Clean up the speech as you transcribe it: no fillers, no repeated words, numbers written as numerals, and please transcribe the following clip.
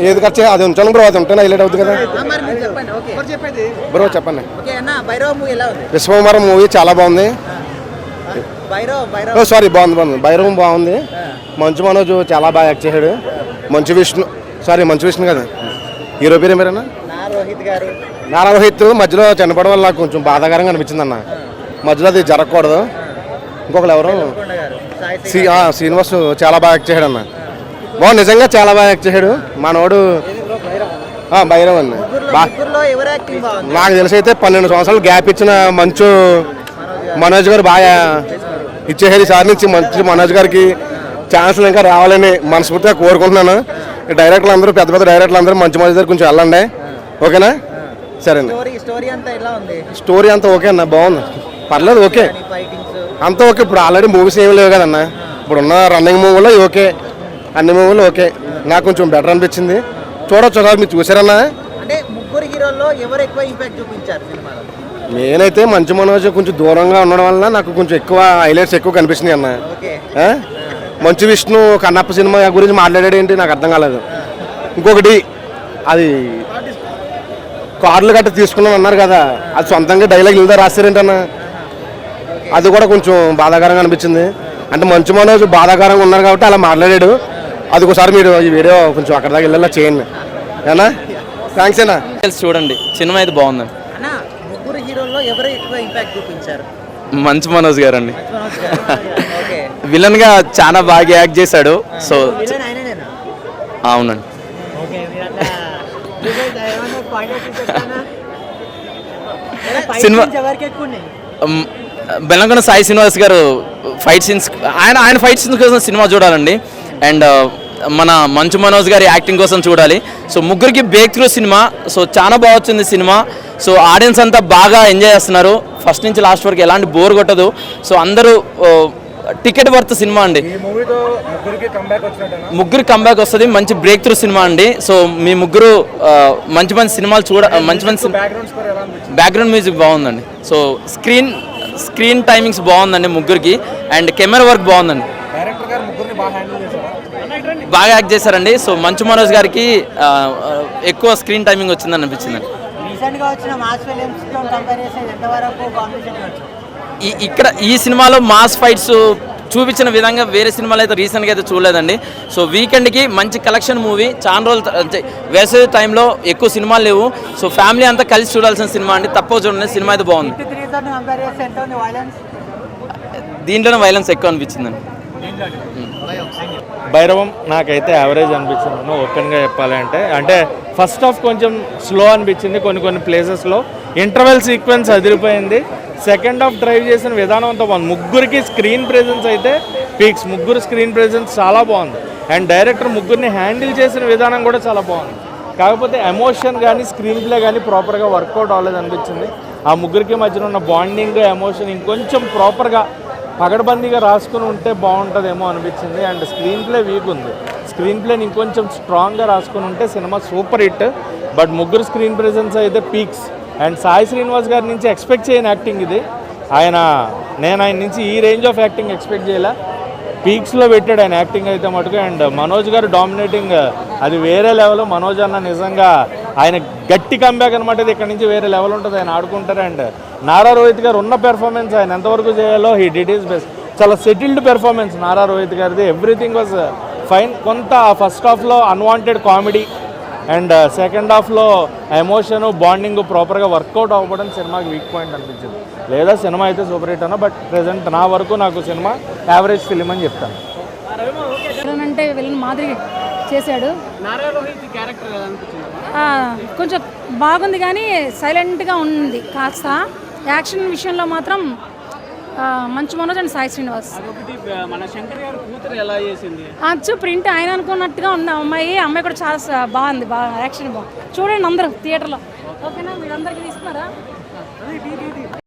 ఏది ఖర్చు అది ఉంచాను బ్రో, అది ఉంటేనే హైలైట్ అవుతుంది కదా బ్రో. చెప్పండి. విశ్వకుమారం మూవీ చాలా బాగుంది. సారీ బాగుంది. భైరవం బాగుంది. మంచు మనోజ్ చాలా బాగా యాక్ట్ చేశాడు. మంచు విష్ణు కదా హీరో పేరు ఏమేరన్నా, నారా రోహిత్ మధ్యలో చనిపోవడం వల్ల నాకు కొంచెం బాధాకరంగా అనిపించింది అన్న. మధ్యలో అది జరగకూడదు. ఇంకొకరు ఎవరు, శ్రీనివాస్ చాలా బాగా యాక్ట్ చేశాడు అన్న. బాగుంది, నిజంగా చాలా బాగా యాక్ట్ చేశాడు మనోడు. భైరవ్ అన్న నాకు తెలిసి అయితే 12 సంవత్సరాలు గ్యాప్ ఇచ్చిన మంచు మనోజ్ గారు బాగా ఇచ్చేసారు. ఈసారి నుంచి మంచు మనోజ్ గారికి ఛాన్సులు ఇంకా రావాలని మనస్ఫూర్తిగా కోరుకుంటున్నాను. డైరెక్టర్లు అందరూ పెద్ద పెద్ద డైరెక్టర్లు అందరూ మంచు మనోజ్ గారు కొంచెం వెళ్ళండి, ఓకేనా? సరే అండి. స్టోరీ అంతా ఓకే అన్న, బాగుంది, పర్లేదు, ఓకే అంతా ఓకే. ఇప్పుడు ఆల్రెడీ మూవీస్ ఏమి లేవు కదన్న, ఇప్పుడు ఉన్న రన్నింగ్ మూవీలో ఓకే, అన్ని మూవీలు ఓకే. నాకు కొంచెం బెటర్ అనిపించింది. చూడొచ్చు సార్, మీరు చూసారన్నా? నేనైతే మంచు మనోజ్ కొంచెం దూరంగా ఉండడం వల్ల నాకు కొంచెం ఎక్కువ హైలైట్స్ ఎక్కువ కనిపిస్తున్నాయి అన్న. మంచు విష్ణు కన్నప్ప సినిమా గురించి మాట్లాడేది ఏంటి నాకు అర్థం కాలేదు. ఇంకొకటి అది కార్డులు గట్ట తీసుకున్నాం అన్నారు కదా, అది సొంతంగా డైలాగ్ ఇల్దా రాస్తారేంటన్న, అది కూడా కొంచెం బాధాకరంగా అనిపించింది. అంటే మంచు మనోజ్ బాధాకరంగా ఉన్నారు కాబట్టి అలా మాట్లాడాడు. అది ఒకసారి మీరు ఈ వీడియో కొంచెం అక్కడ దాకా వెళ్ళేలా చేయండి, ఏనా? థ్యాంక్స్ అన్నా. చూడండి, సినిమా అయితే బాగుందండి. మంచు మనోజ్ గారు అండి. విలన్ గా చాలా బాగా యాక్ట్ చేశాడు. సో అవునండి. సినిమా బెల్లంకొండ సాయి శ్రీనివాస్ గారు ఫైట్ సీన్స్, ఆయన ఫైట్ సీన్స్ కోసం సినిమా చూడాలండి. అండ్ మన మంచు మనోజ్ గారి యాక్టింగ్ కోసం చూడాలి. సో ముగ్గురికి బ్రేక్ త్రూ సినిమా. సో చాలా బాగా వచ్చింది సినిమా. సో ఆడియన్స్ అంతా బాగా ఎంజాయ్ చేస్తున్నారు. ఫస్ట్ నుంచి లాస్ట్ వరకు ఎలాంటి బోర్ కొట్టదు. సో అందరూ టికెట్ వర్త్ సినిమా అండి. ముగ్గురు కంబ్యాక్ వస్తుంది. మంచి బ్రేక్ త్రూ సినిమా అండి. సో మీ ముగ్గురు మంచి మంచి సినిమాలు మంచి బ్యాక్గ్రౌండ్ మ్యూజిక్ బాగుందండి. సో స్క్రీన్ టైమింగ్స్ బాగుందండి ముగ్గురికి. అండ్ కెమెరా వర్క్ బాగుందండి, బాగా యాక్ట్ చేశారండి. సో మంచు మనోజ్ గారికి ఎక్కువ స్క్రీన్ టైమింగ్ వచ్చిందని అనిపించిందండి. ఇక్కడ ఈ సినిమాలో మాస్ ఫైట్స్ చూపించిన విధంగా వేరే సినిమాలు అయితే రీసెంట్గా అయితే చూడలేదండి. సో వీకెండ్కి మంచి కలెక్షన్ మూవీ. చాలా రోజులు వేసవి టైంలో ఎక్కువ సినిమాలు లేవు. సో ఫ్యామిలీ అంతా కలిసి చూడాల్సిన సినిమా అండి, తప్పక చూడండి. సినిమా అయితే బాగుంది. దీంట్లోనే వైలెన్స్ ఎక్కువ అనిపించిందండి. భైరవం నాకైతే యావరేజ్ అనిపించింది ఓపెన్గా చెప్పాలంటే. అంటే ఫస్ట్ హాఫ్ కొంచెం స్లో అనిపించింది కొన్ని ప్లేసెస్లో. ఇంటర్వెల్ సీక్వెన్స్ అదిరిపోయింది. సెకండ్ హాఫ్ డ్రైవ్ చేసిన విధానం అంతా బాగుంది. ముగ్గురికి స్క్రీన్ ప్రెజెన్స్ అయితే పీక్స్. ముగ్గురు స్క్రీన్ ప్రెజెన్స్ చాలా బాగుంది. అండ్ డైరెక్టర్ ముగ్గురిని హ్యాండిల్ చేసిన విధానం కూడా చాలా బాగుంది. కాకపోతే ఎమోషన్ కానీ స్క్రీన్ ప్లే కానీ ప్రాపర్గా వర్కౌట్ అవ్వలేదు అనిపించింది. ఆ ముగ్గురికి మధ్యన ఉన్న బాండింగ్, ఎమోషన్ ఇంకొంచెం ప్రాపర్గా పగడబందీగా రాసుకుని ఉంటే బాగుంటుందేమో అనిపించింది. అండ్ స్క్రీన్ ప్లే వీక్ ఉంది. స్క్రీన్ ప్లేని ఇంకొంచెం స్ట్రాంగ్గా రాసుకుని ఉంటే సినిమా సూపర్ హిట్. బట్ ముగ్గురు స్క్రీన్ ప్రెజెన్స్ అయితే పీక్స్. అండ్ సాయి శ్రీనివాస్ గారి నుంచి ఎక్స్పెక్ట్ చేయని యాక్టింగ్ ఇది. నేను ఆయన నుంచి ఈ రేంజ్ ఆఫ్ యాక్టింగ్ ఎక్స్పెక్ట్ చేయాల. పీక్స్లో పెట్టాడు ఆయన యాక్టింగ్ అయితే మటుకు. అండ్ మనోజ్ గారు డామినేటింగ్, అది వేరే లెవెల్. మనోజ్ అన్న నిజంగా ఆయన గట్టి కంబ్యాక్ అనమాట. ఇది ఇక్కడ నుంచి వేరే లెవెల్ ఉంటుంది, ఆయన ఆడుకుంటారు. అండ్ నారా రోహిత్ గారు ఉన్న పెర్ఫార్మెన్స్ ఆయన ఎంతవరకు చేయాలో హీ డిడ్ ఈస్ బెస్ట్. చాలా సెటిల్డ్ పెర్ఫార్మెన్స్ నారా రోహిత్ గారిది. Everything was fine. కొంత ఫస్ట్ హాఫ్లో అన్వాంటెడ్ కామెడీ అండ్ సెకండ్ హాఫ్లో ఎమోషన్, బాండింగ్ ప్రాపర్గా వర్కౌట్ అవ్వడం సినిమాకి వీక్ పాయింట్ అనిపించింది. లేదా సినిమా అయితే సూపర్ హిట్ అన్న. బట్ ప్రెజెంట్ నా వరకు నాకు సినిమా యావరేజ్ ఫిలిం అని చెప్తాను. అంటే విలన్ మాదిరి చేశాడు. కొంచెం బాగుంది కానీ సైలెంట్గా ఉంది. కాస్త యాక్షన్ విషయంలో మాత్రం మంచు మనోజ్ అండ్ సాయి శ్రీనివాస్. అచ్చు ప్రింట్ ఆయన అనుకున్నట్టుగా ఉంది. అమ్మాయి కూడా చాలా బాగుంది, బాగా యాక్షన్ బాగుంది. చూడండి అందరూ థియేటర్లో. ఓకేనా? మీరు అందరికీ తీసుకున్నారా?